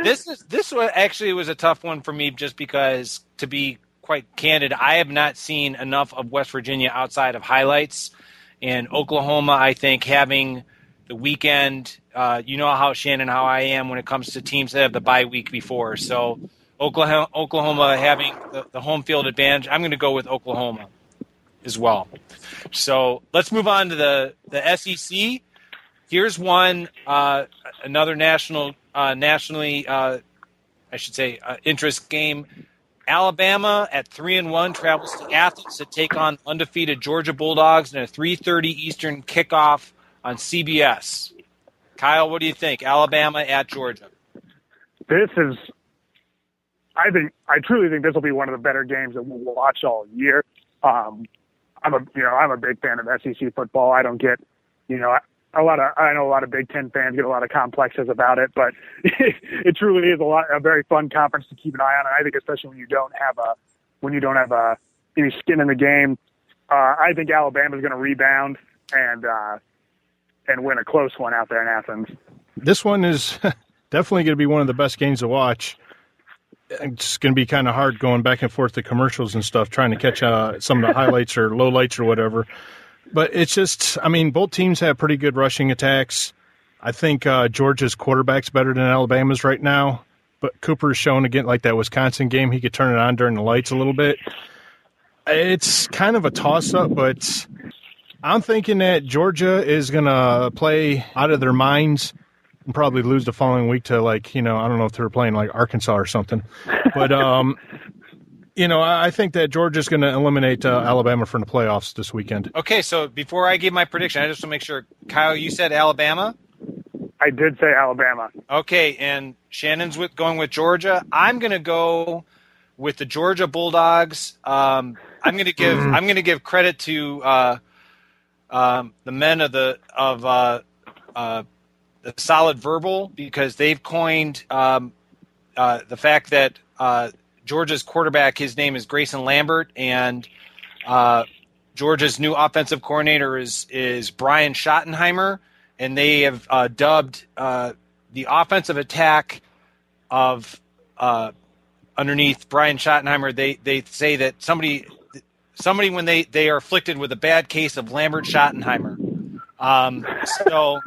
This one actually was a tough one for me just because, to be quite candid, I have not seen enough of West Virginia outside of highlights. And Oklahoma, I think, having the weekend, how I am when it comes to teams that have the bye week before. So Oklahoma having the home field advantage, I'm going to go with Oklahoma as well. So let's move on to the SEC. Here's one, another nationally, interest game. Alabama at 3-1 travels to Athens to take on undefeated Georgia Bulldogs in a 3:30 Eastern kickoff on CBS. Kyle, what do you think? Alabama at Georgia. I truly think this will be one of the better games that we'll watch all year. I'm a big fan of SEC football. I don't get, I know a lot of Big Ten fans get a lot of complexes about it, but it truly is a very fun conference to keep an eye on. And I think especially when you don't have any skin in the game, I think Alabama's going to rebound and win a close one out there in Athens. This one is definitely going to be one of the best games to watch. It's going to be kind of hard going back and forth to commercials and stuff, trying to catch some of the highlights or lowlights or whatever. But it's just, both teams have pretty good rushing attacks. I think Georgia's quarterback's better than Alabama's right now. But Cooper's shown again, like that Wisconsin game, he could turn it on during the lights a little bit. It's kind of a toss-up, but I'm thinking that Georgia is going to play out of their minds and probably lose the following week to, I don't know if they were playing like Arkansas or something. But, I think that Georgia's going to eliminate Alabama from the playoffs this weekend. Okay, so before I give my prediction, I just want to make sure, Kyle, you said Alabama? I did say Alabama. Okay, and Shannon's going with Georgia. I'm going to go with the Georgia Bulldogs. I'm going to give credit to the men of the Solid Verbal because they've coined the fact that Georgia's quarterback, his name is Grayson Lambert, and Georgia's new offensive coordinator is Brian Schottenheimer, and they have dubbed the offensive attack of underneath Brian Schottenheimer. They say that somebody when they are afflicted with a bad case of Lambert Schottenheimer. So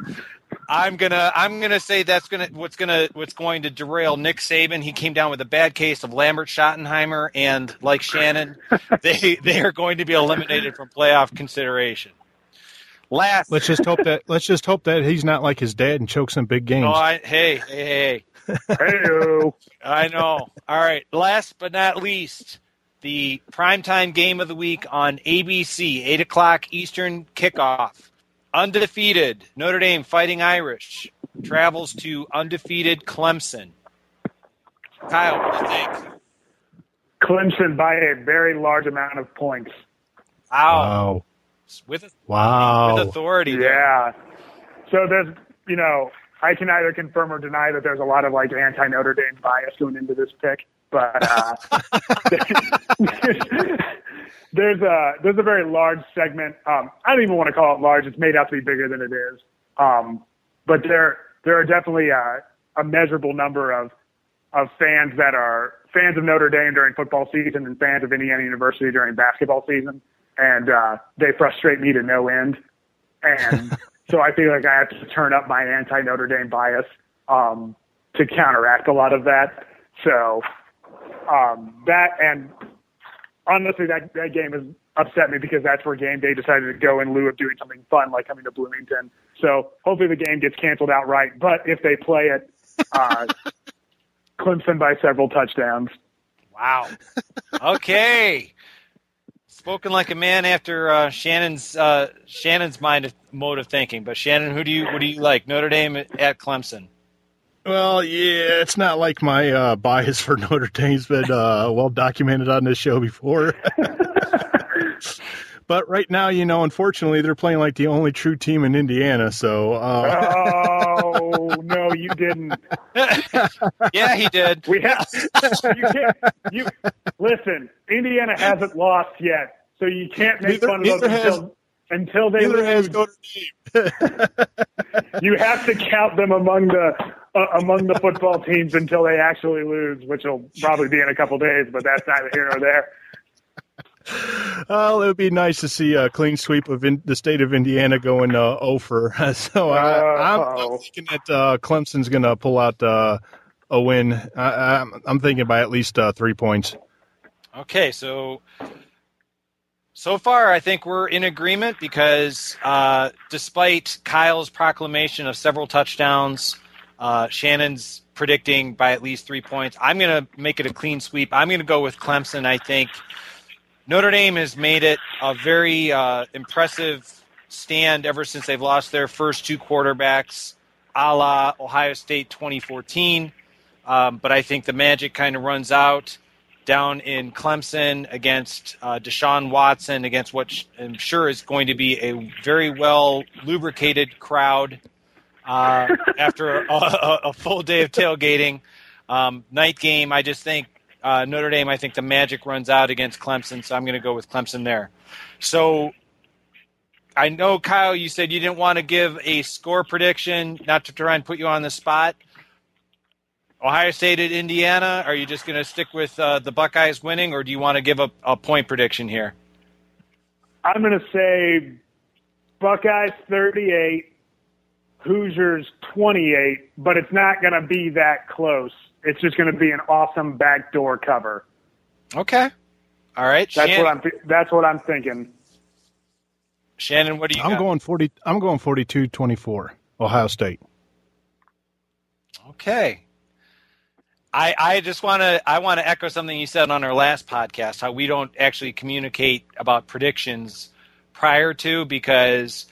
I'm gonna say that's what's going to derail Nick Saban. He came down with a bad case of Lambert Schottenheimer, and like Shannon, they are going to be eliminated from playoff consideration. Last. Let's just hope that he's not like his dad and chokes in big games. Hey. Hey-o. I know. All right. Last but not least, the primetime game of the week on ABC, 8 o'clock Eastern kickoff. Undefeated Notre Dame Fighting Irish travels to undefeated Clemson. Kyle, what do you think? Clemson by a very large amount of points. Wow. With Wow. authority. Yeah. So there's, I can either confirm or deny that there's a lot of like anti-Notre Dame bias going into this pick, but there's a very large segment. I don't even want to call it large. It's made out to be bigger than it is. But there are definitely a measurable number of fans that are fans of Notre Dame during football season and fans of Indiana University during basketball season. And they frustrate me to no end. And so I feel like I have to turn up my anti-Notre Dame bias to counteract a lot of that. So that, and honestly, that game has upset me because that's where game day decided to go in lieu of doing something fun like coming to Bloomington. So hopefully the game gets canceled outright. But if they play it, Clemson by several touchdowns. Wow. Okay. Spoken like a man after Shannon's mode of thinking. But Shannon, what do you like? Notre Dame at Clemson? Well, yeah, it's not like my bias for Notre Dame's been well documented on this show before. But right now, unfortunately, they're playing like the only true team in Indiana. So. Oh no, you didn't. Yeah, he did. Listen. Indiana hasn't lost yet, so you can't make fun of them until they lose. You have to count them among the football teams until they actually lose, which will probably be in a couple days. But that's neither here nor there. Well, it would be nice to see a clean sweep of the state of Indiana going 0 for. So I'm thinking that Clemson's going to pull out a win. I'm thinking by at least 3 points. Okay, so far I think we're in agreement because despite Kyle's proclamation of several touchdowns, Shannon's predicting by at least 3 points. I'm going to make it a clean sweep. I'm going to go with Clemson. I think Notre Dame has made it a very impressive stand ever since they've lost their first two quarterbacks, a la Ohio State 2014. But I think the magic kind of runs out down in Clemson against Deshaun Watson, against what I'm sure is going to be a very well lubricated crowd after a full day of tailgating. Night game, I just think Notre Dame, I think the magic runs out against Clemson, so I'm going to go with Clemson there. So I know, Kyle, you said you didn't want to give a score prediction, not to try and put you on the spot. Ohio State at Indiana, are you just going to stick with the Buckeyes winning, or do you want to give a point prediction here? I'm going to say Buckeyes 38, Hoosiers 28, but it's not going to be that close. It's just going to be an awesome backdoor cover. Okay. All right. That's what I'm thinking. Shannon, what do you got? I'm going 42-24, Ohio State. Okay. I just want to echo something you said on our last podcast, how we don't actually communicate about predictions prior to, because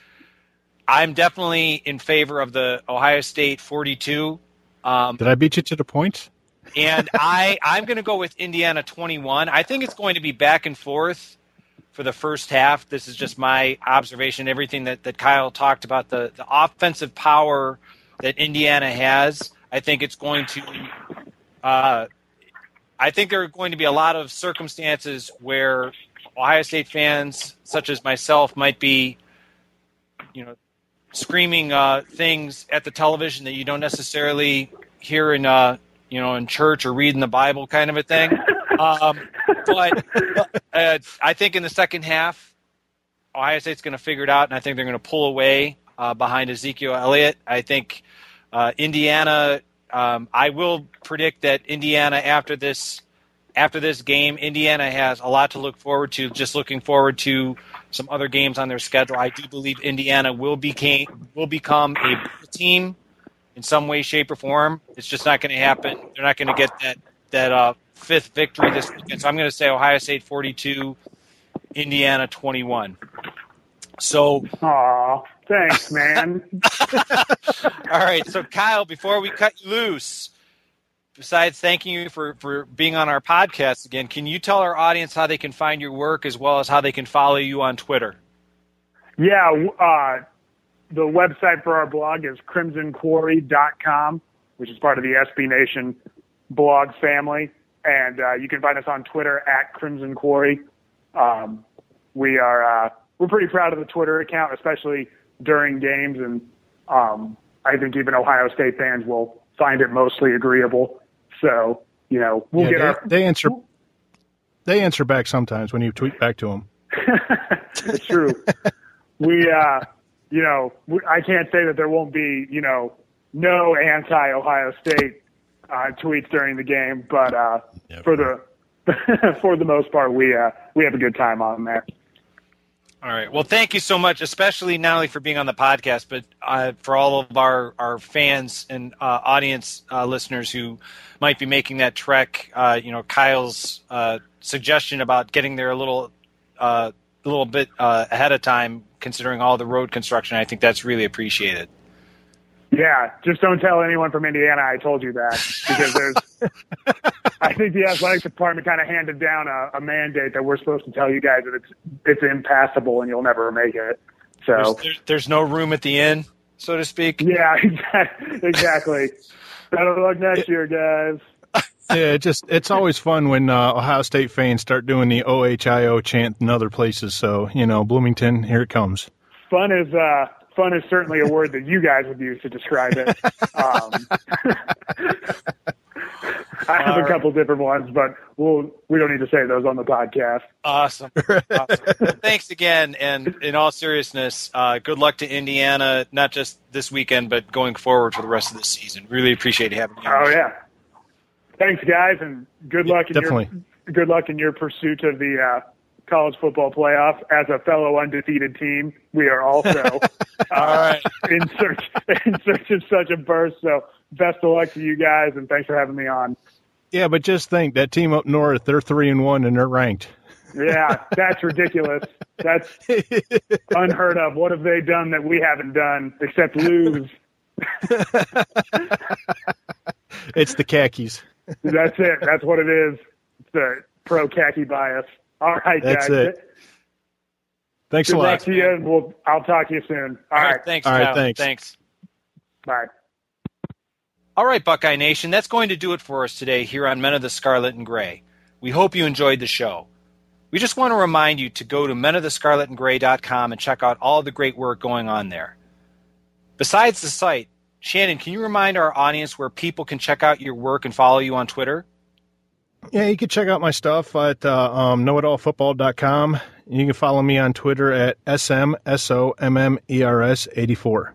I'm definitely in favor of the Ohio State 42. Did I beat you to the points? And I'm going to go with Indiana 21. I think it's going to be back and forth for the first half. This is just my observation. Everything that Kyle talked about, the offensive power that Indiana has, I think it's going to I think there are going to be a lot of circumstances where Ohio State fans, such as myself, might be, screaming things at the television that you don't necessarily hear in, in church or read in the Bible, kind of a thing. But I think in the second half, Ohio State's going to figure it out, and I think they're going to pull away behind Ezekiel Elliott. I think Indiana. I will predict that Indiana, after this game, Indiana has a lot to look forward to. Just looking forward to some other games on their schedule. I do believe Indiana will become a team in some way, shape, or form. It's just not going to happen. They're not going to get that fifth victory this weekend. So I'm going to say Ohio State 42, Indiana 21. So, aw, thanks, man. all right. So Kyle, before we cut you loose, besides thanking you for being on our podcast again, can you tell our audience how they can find your work as well as how they can follow you on Twitter? Yeah, the website for our blog is crimsonquarry.com, which is part of the SB Nation blog family. And you can find us on Twitter at Crimson Quarry. We're pretty proud of the Twitter account, especially during games. And I think even Ohio State fans will find it mostly agreeable. So, we'll get our... They answer back sometimes when you tweet back to them. It's true. I can't say that there won't be, no anti-Ohio State tweets during the game, but for the most part, we have a good time on there. All right. Well, thank you so much, especially not only for being on the podcast, but for all of our fans and audience listeners who might be making that trek. Kyle's suggestion about getting there a little bit ahead of time, considering all the road construction, I think that's really appreciated. Yeah, just don't tell anyone from Indiana I told you that, because I think the athletics department kind of handed down a mandate that we're supposed to tell you guys that it's impassable and you'll never make it. So there's no room at the inn, so to speak. Yeah, exactly. Better luck next year, guys. Yeah, it's always fun when Ohio State fans start doing the OHIO chant in other places. So, Bloomington, here it comes. Fun is certainly a word that you guys would use to describe it. I have a couple different ones, but we don't need to say those on the podcast. Awesome. Well, thanks again, and in all seriousness, good luck to Indiana, not just this weekend, but going forward for the rest of the season. Really appreciate having you. Oh, yeah. Thanks, guys, and good luck in your pursuit of the college football playoff. As a fellow undefeated team, we are also in search of such a burst. So best of luck to you guys, and thanks for having me on. Yeah, but just think, that team up north, they're 3-1 and they're ranked. Yeah, that's ridiculous. That's unheard of. What have they done that we haven't done except lose? It's the khakis. That's it. That's what it is. It's the pro-khaki bias. All right, that's guys. It. Thanks a lot. Good luck to you, and I'll talk to you soon. All right. Thanks, All right, Kyle. thanks. Bye. All right, Buckeye Nation, that's going to do it for us today here on Men of the Scarlet and Gray. We hope you enjoyed the show. We just want to remind you to go to menofthescarletandgray.com and check out all the great work going on there. Besides the site, Shannon, can you remind our audience where people can check out your work and follow you on Twitter? Yeah, you can check out my stuff at knowitallfootball.com. You can follow me on Twitter at SMSOMMERS84.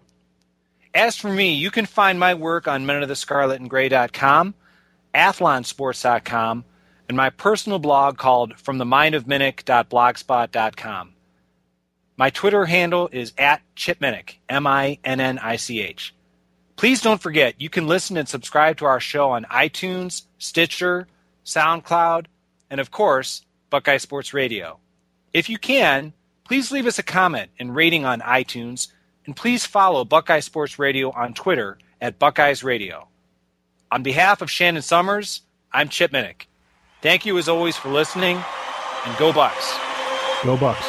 As for me, you can find my work on menofthescarletandgray.com, athlonsports.com, and my personal blog called fromthemindofminnick.blogspot.com. My Twitter handle is @ChipMinnick, MINNICH. Please don't forget, you can listen and subscribe to our show on iTunes, Stitcher, SoundCloud, and of course, Buckeye Sports Radio. If you can, please leave us a comment and rating on iTunes, and please follow Buckeye Sports Radio on Twitter at Buckeyes Radio. On behalf of Shannon Summers, I'm Chip Minnick. Thank you as always for listening, and go Bucks. Go Bucks.